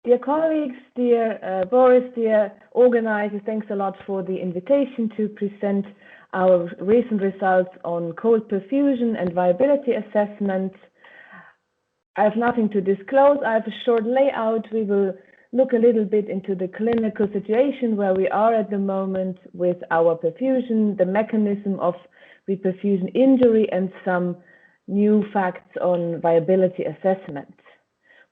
Dear colleagues, dear Boris, dear organizers, thanks a lot for the invitation to present our recent results on cold perfusion and viability assessment. I have nothing to disclose. I have a short layout. We will look a little bit into the clinical situation where we are at the moment with our perfusion, the mechanism of reperfusion injury, and some new facts on viability assessment.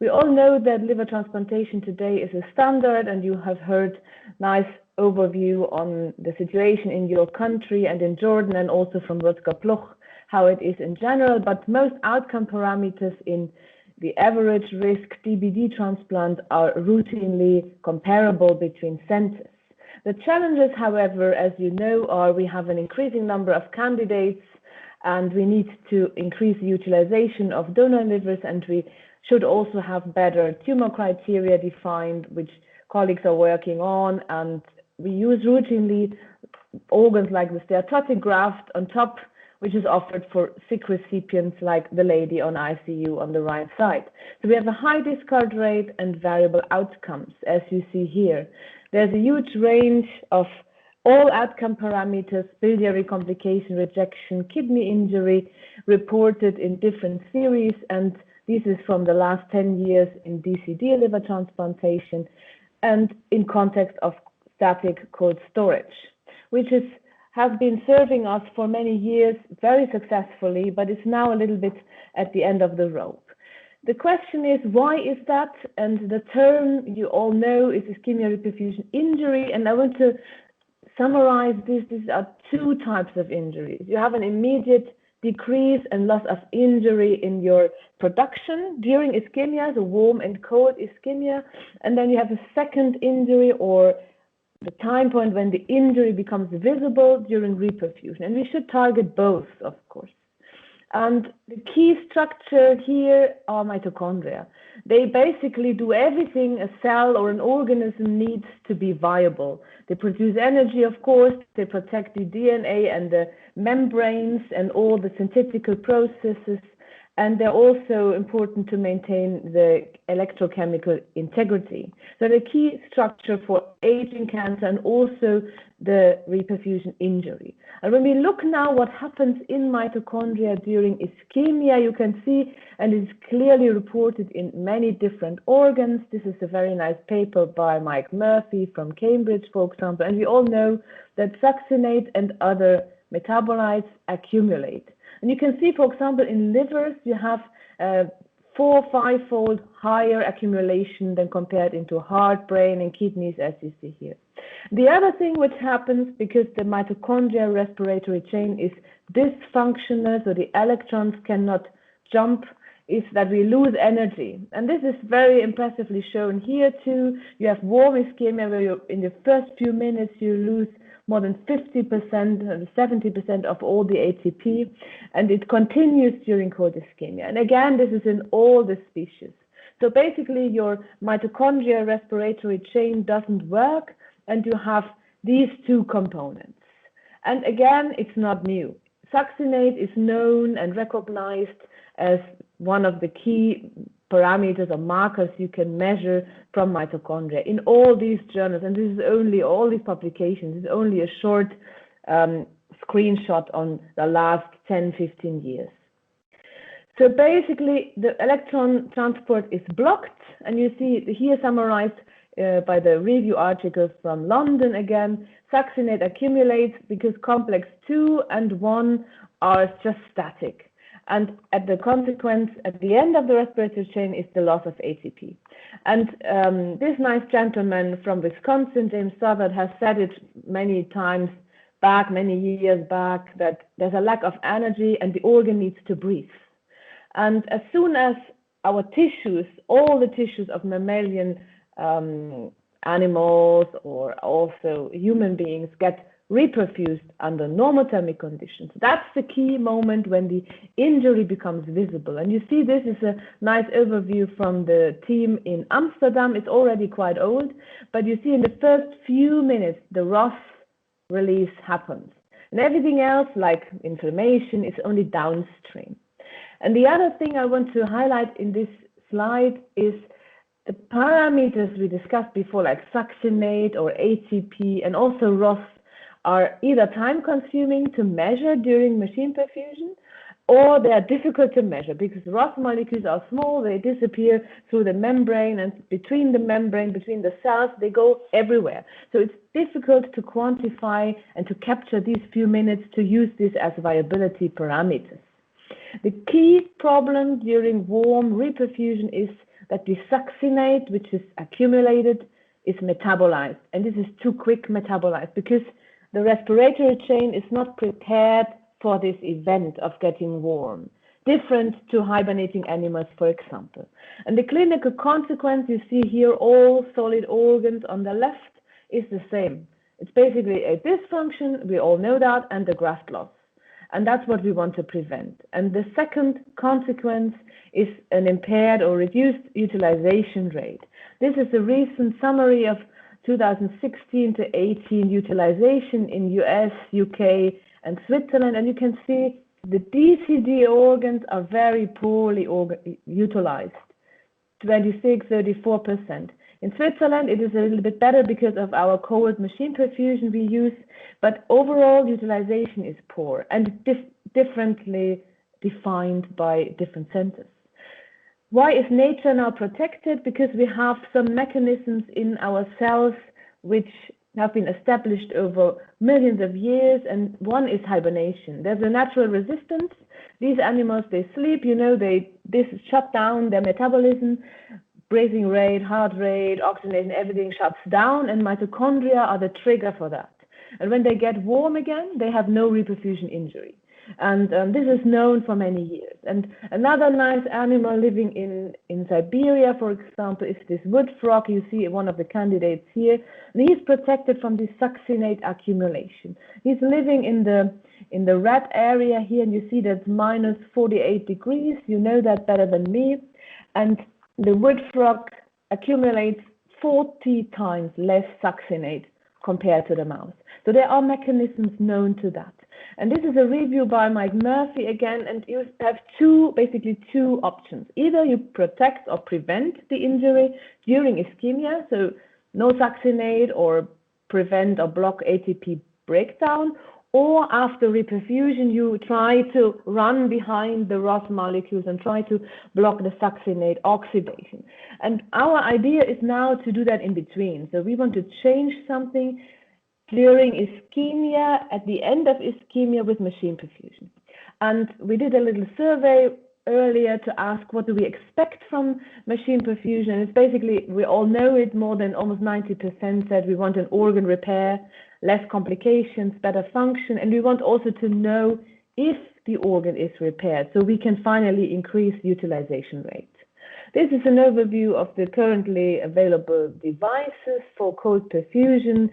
We all know that liver transplantation today is a standard, and you have heard nice overview on the situation in your country and in Jordan, and also from Rutger Ploch, how it is in general. But most outcome parameters in the average risk DBD transplant are routinely comparable between centers. The challenges, however, as you know, are we have an increasing number of candidates, and we need to increase the utilization of donor livers, and we should also have better tumor criteria defined, which colleagues are working on. And we use routinely organs like the steatotic graft on top, which is offered for sick recipients like the lady on ICU on the right side. So we have a high discard rate and variable outcomes, as you see here. There's a huge range of all outcome parameters: biliary complication, rejection, kidney injury, reported in different series, and this is from the last 10 years in DCD liver transplantation and in context of static cold storage, which has been serving us for many years very successfully, but is now a little bit at the end of the rope. The question is, why is that? And the term you all know is ischemia-reperfusion injury, and I want to summarize this. These are two types of injuries. You have an immediate decrease and loss of injury in your production during ischemia, so warm and cold ischemia, and then you have a second injury, or the time point when the injury becomes visible during reperfusion. And we should target both, of course. And the key structure here are mitochondria. They basically do everything a cell or an organism needs to be viable. They produce energy, of course, they protect the DNA and the membranes and all the synthetic processes, and they're also important to maintain the electrochemical integrity. So the key structure for aging cancer and also the reperfusion injury. And when we look now what happens in mitochondria during ischemia, you can see, and it's clearly reported in many different organs. This is a very nice paper by Mike Murphy from Cambridge, for example, and we all know that succinate and other metabolites accumulate. And you can see, for example, in livers, you have 4- or 5-fold higher accumulation than compared into heart, brain, and kidneys, as you see here. The other thing which happens, because the mitochondrial respiratory chain is dysfunctional, so the electrons cannot jump, is that we lose energy. And this is very impressively shown here too. You have warm ischemia where in the first few minutes you lose more than 50%, 70% of all the ATP, and it continues during cold ischemia. And again, this is in all the species. So basically, your mitochondrial respiratory chain doesn't work, and you have these two components. And again, it's not new. Succinate is known and recognized as one of the key parameters or markers you can measure from mitochondria in all these journals. And this is only, all these publications, is only a short screenshot on the last 10-15 years. So basically, the electron transport is blocked, and you see here summarized by the review articles from London again. Succinate accumulates because complex 2 and 1 are just static. And at the consequence, at the end of the respiratory chain is the loss of ATP. And this nice gentleman from Wisconsin, James Southard, has said it many times back, many years back, that there's a lack of energy and the organ needs to breathe. And as soon as our tissues, all the tissues of mammalian animals or also human beings get reperfused under normothermic conditions, that's the key moment when the injury becomes visible. And you see, this is a nice overview from the team in Amsterdam. It's already quite old, but you see in the first few minutes, the ROS release happens. And everything else, like inflammation, is only downstream. And the other thing I want to highlight in this slide is The parameters we discussed before, like succinate or ATP and also ROS, are either time-consuming to measure during machine perfusion, or they are difficult to measure because ROS molecules are small, they disappear through the membrane, and between the cells, they go everywhere. So it's difficult to quantify and to capture these few minutes to use this as viability parameters. The key problem during warm reperfusion is that the succinate, which is accumulated, is metabolized, and this is too quick metabolized because the respiratory chain is not prepared for this event of getting warm, different to hibernating animals, for example. And the clinical consequence, you see here all solid organs on the left, is the same. It's basically a dysfunction, we all know that, and the graft loss. And that's what we want to prevent. And the second consequence is an impaired or reduced utilization rate. This is a recent summary of 2016 to 18 utilization in US, UK, and Switzerland, and you can see the DCD organs are very poorly utilized, 26, 34%. In Switzerland, it is a little bit better because of our cold machine perfusion we use, but overall utilization is poor and differently defined by different centers. Why is nature now protected? Because we have some mechanisms in our cells which have been established over millions of years, and one is hibernation. There's a natural resistance. These animals, they sleep, this shut down their metabolism, breathing rate, heart rate, oxygenation, everything shuts down, and mitochondria are the trigger for that. And when they get warm again, they have no reperfusion injury. And this is known for many years. And another nice animal living in Siberia, for example, is this wood frog. You see one of the candidates here. And he's protected from this succinate accumulation. He's living in the red area here, and you see that's minus 48 degrees. You know that better than me. And the wood frog accumulates 40 times less succinate compared to the mouse. So there are mechanisms known to that. And this is a review by Mike Murphy again, and you have basically two options. Either you protect or prevent the injury during ischemia, so no succinate, or prevent or block ATP breakdown, or after reperfusion, you try to run behind the ROS molecules and try to block the succinate oxidation. And our idea is now to do that in between. So we want to change something during ischemia, at the end of ischemia with machine perfusion. And we did a little survey earlier to ask what do we expect from machine perfusion. It's basically, we all know it, more than almost 90% said we want an organ repair, less complications, better function, and we want also to know if the organ is repaired so we can finally increase utilization rate. This is an overview of the currently available devices for cold perfusion.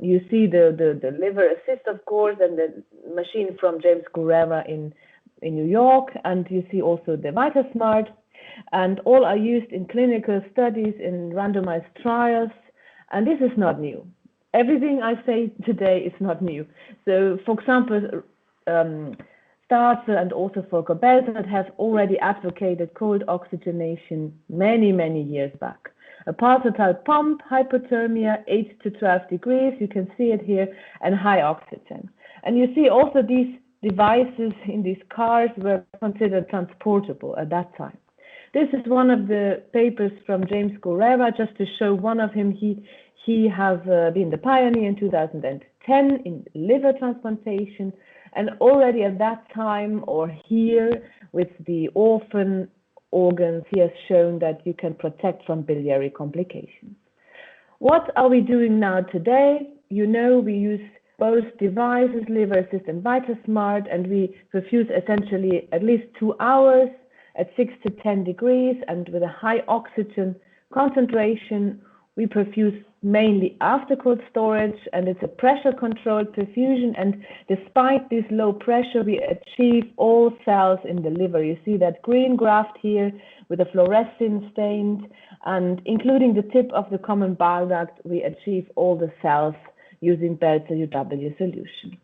You see the liver assist, of course, and the machine from James Guerrera in New York, and you see also the VitaSmart, and all are used in clinical studies, in randomized trials, and this is not new. Everything I say today is not new. So, for example, Starzer and also Volker Beltert have already advocated cold oxygenation many, many years back. A pulsatile pump, hypothermia, 8 to 12 degrees, you can see it here, and high oxygen. And you see also these devices in these cars were considered transportable at that time. This is one of the papers from James Guerrera, just to show one of him. He has been the pioneer in 2010 in liver transplantation, and already at that time, or here with the orphan organs, he has shown that you can protect from biliary complications. What are we doing now today? You know, we use both devices, Liver Assist and VitaSmart, and we perfuse essentially at least 2 hours at 6 to 10 degrees, and with a high oxygen concentration. We perfuse mainly after cold storage, and it's a pressure-controlled perfusion, and despite this low pressure, we achieve all cells in the liver. You see that green graft here with a fluorescent stained, and including the tip of the common bile duct, we achieve all the cells using Belzer UW solution.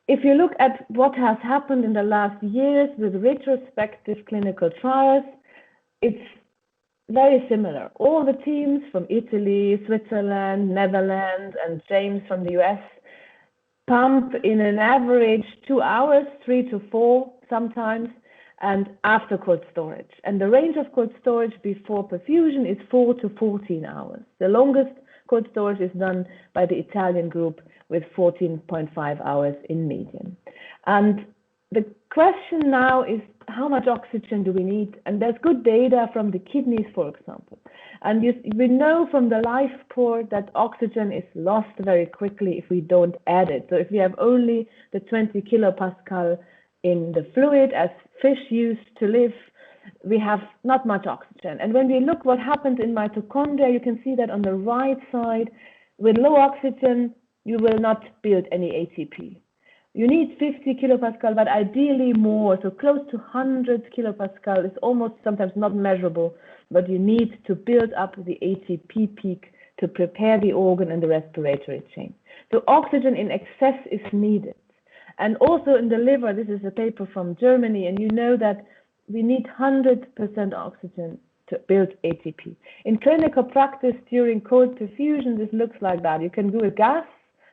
If you look at what has happened in the last years with retrospective clinical trials, it's very similar. All the teams from Italy, Switzerland, Netherlands, and James from the US pump in an average 2 hours, 3 to 4 sometimes, and after cold storage. And the range of cold storage before perfusion is 4 to 14 hours. The longest cold storage is done by the Italian group with 14.5 hours in median. And the question now is, how much oxygen do we need? And there's good data from the kidneys, for example. And we know from the life port that oxygen is lost very quickly if we don't add it. So if we have only the 20 kilopascal in the fluid as fish used to live, we have not much oxygen. And when we look what happens in mitochondria, you can see that on the right side, with low oxygen, you will not build any ATP. You need 50 kilopascal, but ideally more. So close to 100 kilopascal is almost sometimes not measurable, but you need to build up the ATP peak to prepare the organ and the respiratory chain. So oxygen in excess is needed. And also in the liver, this is a paper from Germany, and you know that we need 100% oxygen to build ATP. In clinical practice during cold perfusion, this looks like that. You can do a gas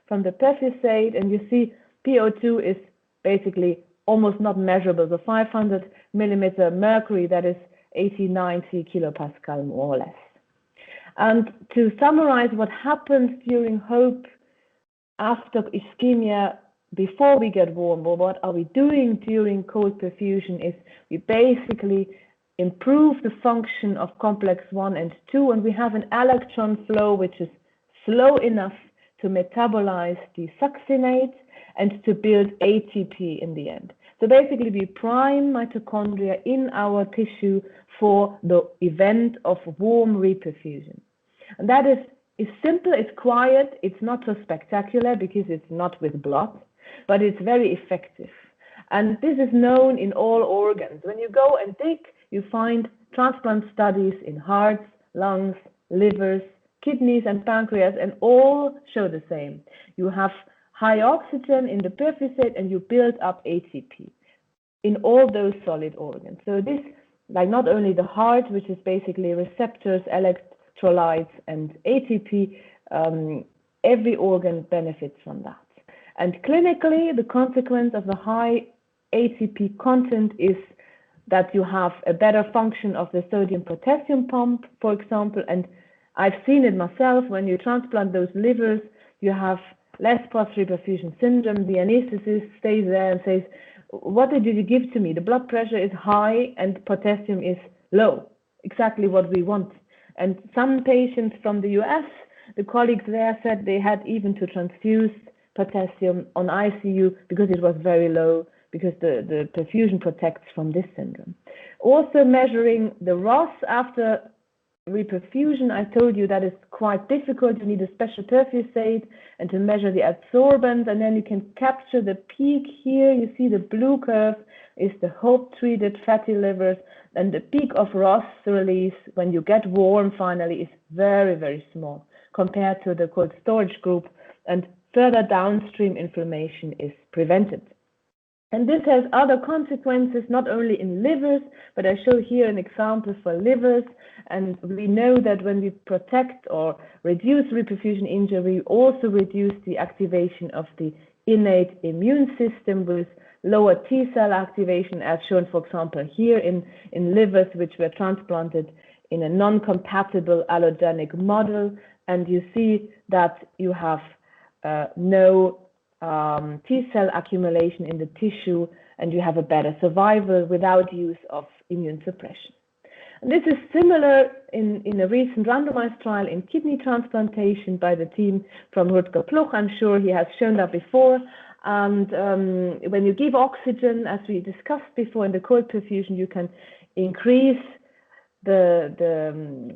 from the perfusate, and you see PO2 is basically almost not measurable. So 500 millimeter mercury, that is 80, 90 kilopascal more or less. And to summarize what happens during HOPE after ischemia, before we get warm, or what are we doing during cold perfusion, is we basically improve the function of complex 1 and 2, and we have an electron flow which is slow enough to metabolize the succinate and to build ATP in the end. So basically we prime mitochondria in our tissue for the event of warm reperfusion. And that is simple, it's quiet, it's not so spectacular because it's not with blood, but it's very effective. And this is known in all organs. When you go and dig, you find transplant studies in hearts, lungs, livers, kidneys, and pancreas, and all show the same. You have high oxygen in the perfusate and you build up ATP in all those solid organs. So this, like not only the heart, which is basically receptors, electrolytes, and ATP, every organ benefits from that. And clinically, the consequence of the high ATP content is that you have a better function of the sodium-potassium pump, for example, and I've seen it myself. When you transplant those livers, you have less post-reperfusion syndrome. The anesthetist stays there and says, what did you give to me? The blood pressure is high and potassium is low, exactly what we want. And some patients from the US, the colleagues there said they had even to transfuse potassium on ICU because it was very low, because the perfusion protects from this syndrome. Also measuring the ROS after reperfusion, I told you that is quite difficult. You need a special perfusate and to measure the adsorbent, and then you can capture the peak here. You see the blue curve is the HOPE-treated fatty livers, and the peak of ROS release when you get warm finally is very, very small compared to the cold storage group, and further downstream inflammation is prevented. And this has other consequences, not only in livers, but I show here an example for livers. And we know that when we protect or reduce reperfusion injury, we also reduce the activation of the innate immune system with lower T cell activation, as shown, for example, here in livers which were transplanted in a non-compatible allogenic model. And you see that you have no T cell accumulation in the tissue, and you have a better survival without use of immune suppression. And this is similar in a recent randomized trial in kidney transplantation by the team from Rutger Pluch. I'm sure he has shown that before. And when you give oxygen, as we discussed before in the cold perfusion, you can increase the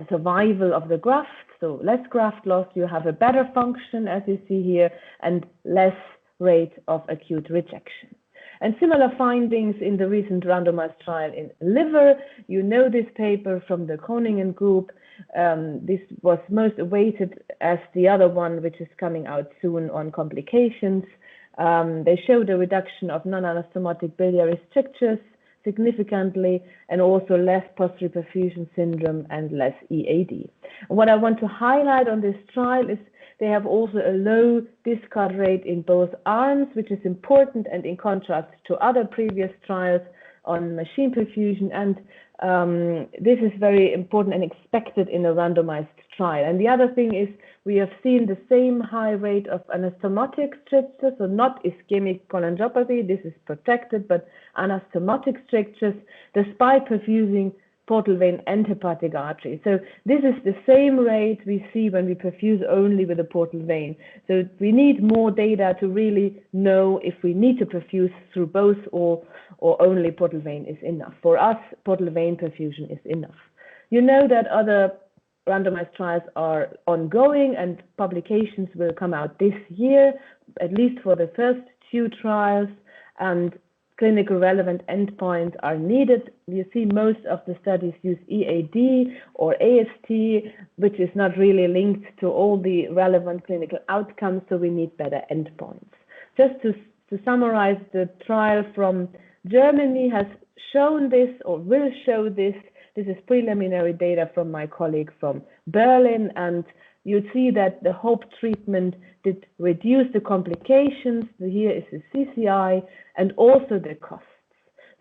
survival of the graft, so less graft loss, you have a better function, as you see here, and less rate of acute rejection. And similar findings in the recent randomized trial in liver. You know this paper from the Groningen group. This was most awaited as the other one, which is coming out soon on complications. They showed a reduction of non-anastomotic biliary strictures, significantly, and also less post-reperfusion syndrome and less EAD. And what I want to highlight on this trial is they have also a low discard rate in both arms, which is important, and in contrast to other previous trials on machine perfusion. And this is very important and expected in a randomized trial. And the other thing is we have seen the same high rate of anastomotic strictures, so not ischemic cholangiopathy, this is protected, but anastomotic strictures despite perfusing portal vein and hepatic artery. So this is the same rate we see when we perfuse only with a portal vein. So we need more data to really know if we need to perfuse through both or only portal vein is enough. For us, portal vein perfusion is enough. You know that other randomized trials are ongoing and publications will come out this year, at least for the first 2 trials, and clinical relevant endpoints are needed. You see most of the studies use EAD or AST, which is not really linked to all the relevant clinical outcomes, so we need better endpoints. Just to summarize, the trial from Germany has shown this or will show this. This is preliminary data from my colleague from Berlin, and you see that the HOPE treatment did reduce the complications. Here is the CCI and also the costs.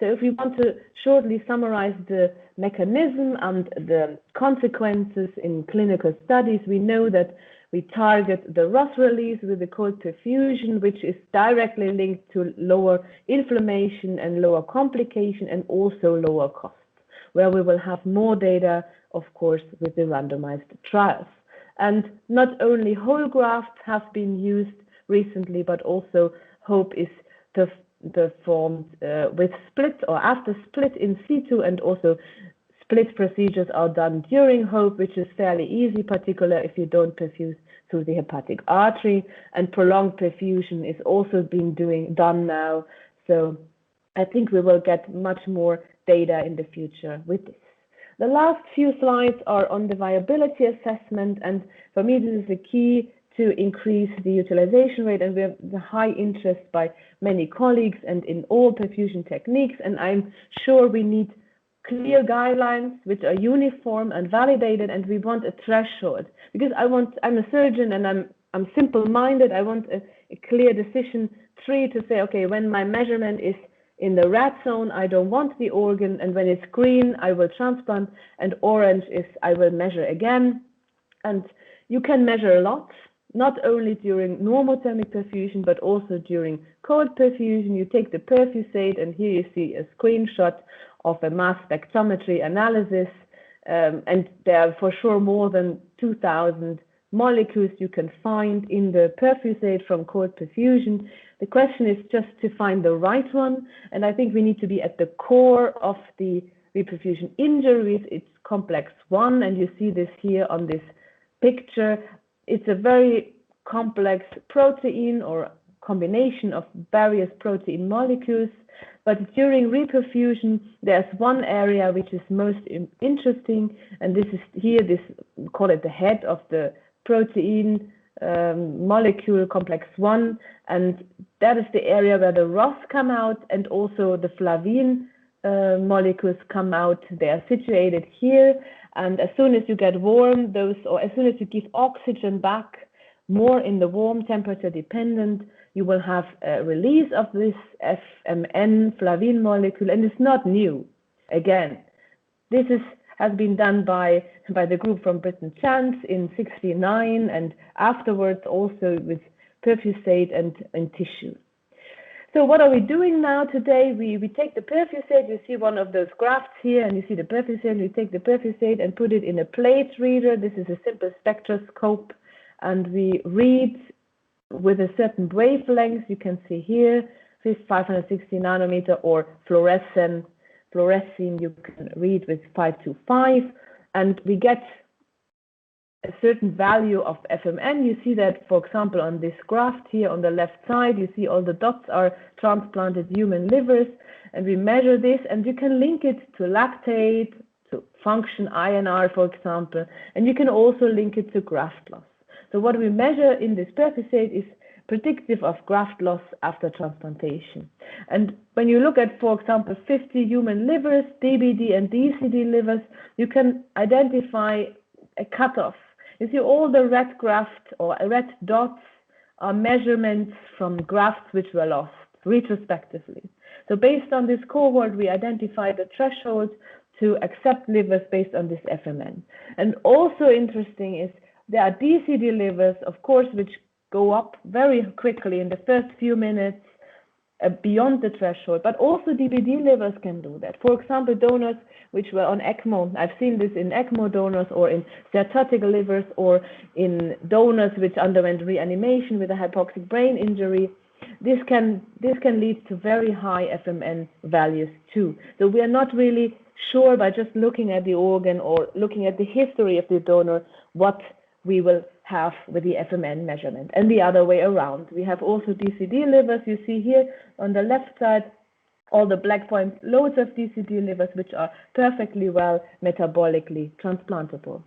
So if we want to shortly summarize the mechanism and the consequences in clinical studies, we know that we target the ROS release with the cold perfusion, which is directly linked to lower inflammation and lower complication and also lower costs, where we will have more data, of course, with the randomized trials. And not only whole grafts have been used recently, but also HOPE is performed with split or after split in situ, and also split procedures are done during HOPE, which is fairly easy, particularly if you don't perfuse through the hepatic artery. And prolonged perfusion is also being done now. So I think we will get much more data in the future with this. The last few slides are on the viability assessment, and for me this is the key to increase the utilization rate, and we have the high interest by many colleagues and in all perfusion techniques, and I'm sure we need clear guidelines which are uniform and validated, and we want a threshold, because I'm a surgeon and I'm simple-minded. I want a clear decision tree to say, okay, when my measurement is in the red zone, I don't want the organ, and when it's green, I will transplant, and orange is I will measure again. And you can measure a lot, not only during normothermic perfusion, but also during cold perfusion. You take the perfusate, and here you see a screenshot of a mass spectrometry analysis, and there are for sure more than 2,000 molecules you can find in the perfusate from cold perfusion. The question is just to find the right one, and I think we need to be at the core of the reperfusion injuries. It's complex 1, and you see this here on this picture. It's a very complex protein or combination of various protein molecules, but during reperfusion there's one area which is most interesting, and this is here, this, we call it the head of the protein molecule complex 1, and that is the area where the ROS come out and also the flavin molecules come out. They are situated here, and as soon as you get warm, or as soon as you give oxygen back, more in the warm temperature dependent, you will have a release of this FMN flavin molecule, and it's not new. Again, this has been done by the group from Britain Chance in '69, and afterwards also with perfusate and tissue. So what are we doing now today? We take the perfusate. You see one of those grafts here, and you see the perfusate. We take the perfusate and put it in a plate reader. This is a simple spectroscope, and we read with a certain wavelength. You can see here 560 nanometer, or fluorescent you can read with 525, and we get a certain value of FMN. You see that, for example, on this graph here on the left side, you see all the dots are transplanted human livers, and we measure this, and you can link it to lactate, to function INR, for example, and you can also link it to graft loss. So what we measure in this perfusate is predictive of graft loss after transplantation. And when you look at, for example, 50 human livers, DBD and DCD livers, you can identify a cutoff. You see all the red graft or red dots are measurements from grafts which were lost retrospectively. So based on this cohort, we identified the threshold to accept livers based on this FMN. And also interesting is there are DCD livers, of course, which go up very quickly in the first few minutes beyond the threshold, but also DBD livers can do that. For example, donors which were on ECMO, I've seen this in ECMO donors or in steatotic livers or in donors which underwent reanimation with a hypoxic brain injury. This can lead to very high FMN values too. So we are not really sure by just looking at the organ or looking at the history of the donor what we will have with the FMN measurement, and the other way around. We have also DCD livers. You see here on the left side all the black points, loads of DCD livers which are perfectly well metabolically transplantable.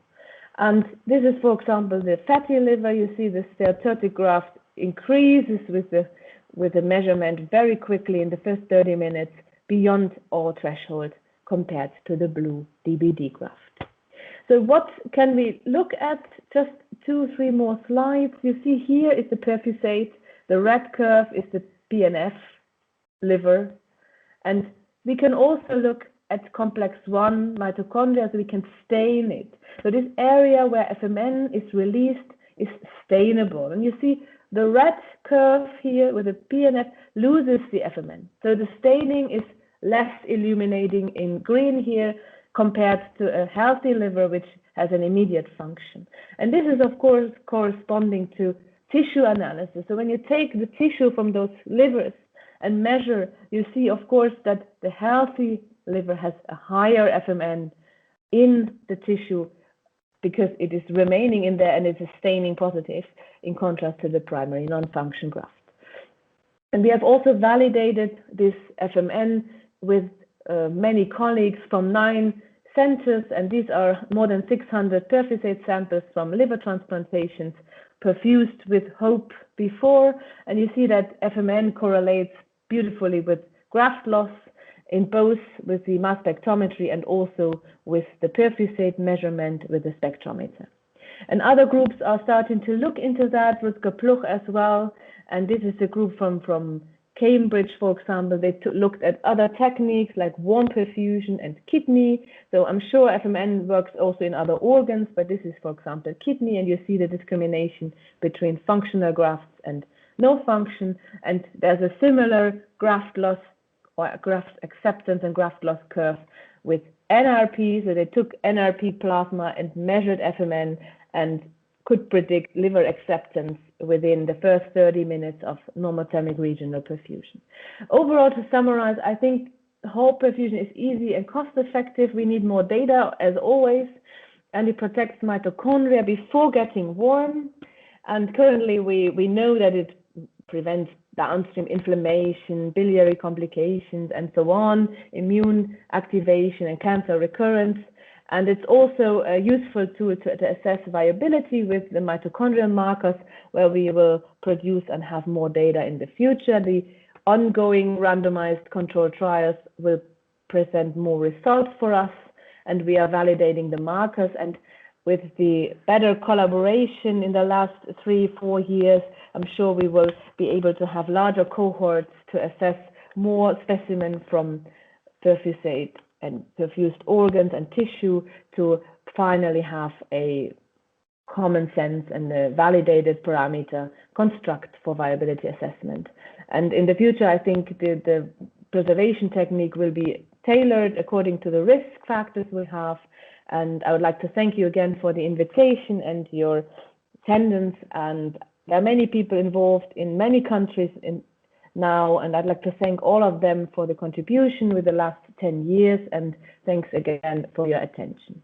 And this is, for example, the fatty liver. You see the steatotic graft increases with the measurement very quickly in the first 30 minutes beyond all threshold compared to the blue DBD graft. So what can we look at? Just 2-3 more slides. You see here is the perfusate, the red curve is the PNF liver, and we can also look at complex 1 mitochondria, so we can stain it. So this area where FMN is released is stainable, and you see the red curve here with the PNF loses the FMN. So the staining is less illuminating in green here compared to a healthy liver which has an immediate function. And this is, of course, corresponding to tissue analysis. So when you take the tissue from those livers and measure, you see, of course, that the healthy liver has a higher FMN in the tissue because it is remaining in there and it's a staining positive in contrast to the primary non-function graft. And we have also validated this FMN with many colleagues from 9 centers, and these are more than 600 perfusate samples from liver transplantations perfused with HOPE before, and you see that FMN correlates beautifully with graft loss in both with the mass spectrometry and also with the perfusate measurement with the spectrometer. And other groups are starting to look into that, Rutger Pluch as well, and this is a group from Cambridge, for example. They looked at other techniques like warm perfusion and kidney. So I'm sure FMN works also in other organs, but this is, for example, kidney, and you see the discrimination between functional grafts and no function. And there's a similar graft loss or graft acceptance and graft loss curve with NRP. So they took NRP plasma and measured FMN and could predict liver acceptance within the first 30 minutes of normothermic regional perfusion. Overall, to summarize, I think whole perfusion is easy and cost effective. We need more data as always, and it protects mitochondria before getting warm. And currently we know that it prevents downstream inflammation, biliary complications, and so on, immune activation and cancer recurrence. And it's also a useful tool to assess viability with the mitochondrial markers, where we will produce and have more data in the future. The ongoing randomized control trials will present more results for us, and we are validating the markers. And with the better collaboration in the last 3-4 years, I'm sure we will be able to have larger cohorts to assess more specimens from perfusate and perfused organs and tissue to finally have a common sense and a validated parameter construct for viability assessment. And in the future, I think the preservation technique will be tailored according to the risk factors we have. And I would like to thank you again for the invitation and your attendance. And there are many people involved in many countries now, and I'd like to thank all of them for the contribution with the last 10 years, and thanks again for your attention.